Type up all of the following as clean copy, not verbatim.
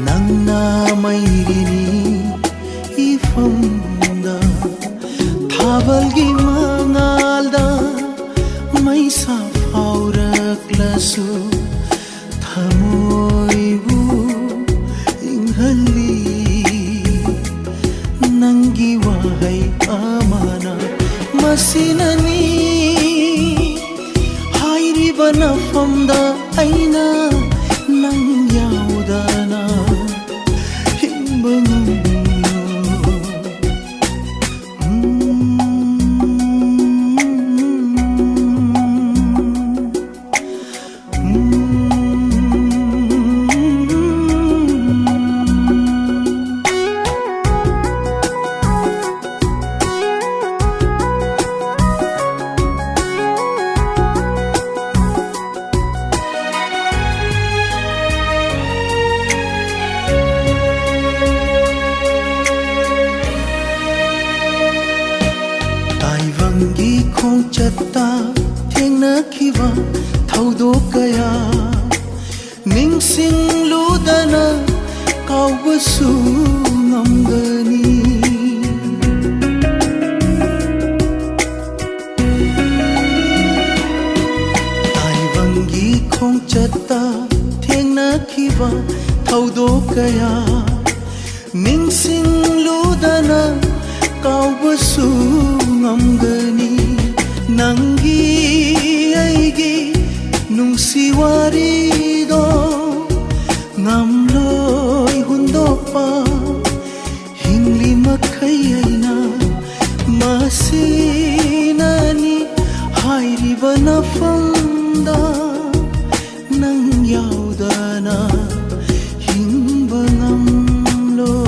Nangna mairini ifamda Thabalgi mangalda Maisa fauraklasu Thamoibu inghalli Nangi wahai amana Masinani Hairiba nafamda aina Nang yaudana Gi khong chatta thengna khiwa thaudo kaya ningsing ludana kawbasu ngamgani Taiwangi khong chatta thengna khiwa thaudo kaya ningsing ludana kawbasu ngamgani Nangi aigi nungsi warido ngamloi hundopa hingli makai aina masinani hairiba nafamda nang yaudana hingba ngamloi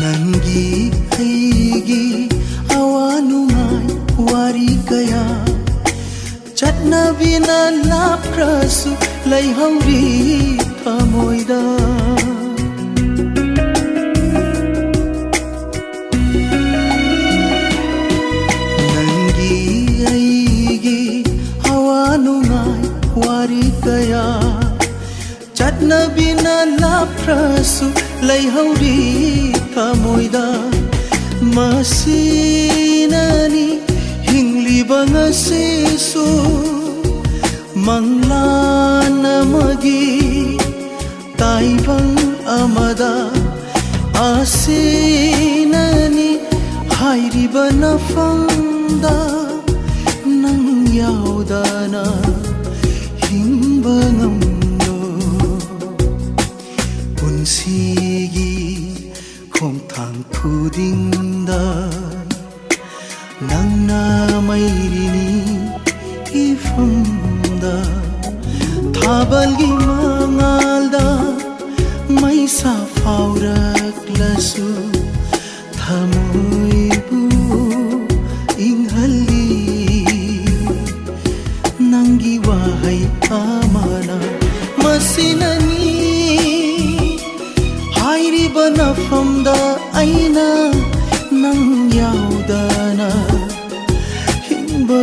Nangi haigi awanungai wari kaya Chatna bina laprasu lai hauri thamoida Nangi haigi awanungai wari kaya Chatna bina laprasu lai hauri thamoida masinani hingli bangasisu manglana magi taibang amada asinani hairiba nafamda nang yaudana hingba ngamlo punsigi khong thang khudingda nangna mairini ifamda thabalgi mangalda maisa fauraklasu thamoibu inghalli nangi wahai amana masinani hairiba nafamda aina nang yaudana hingba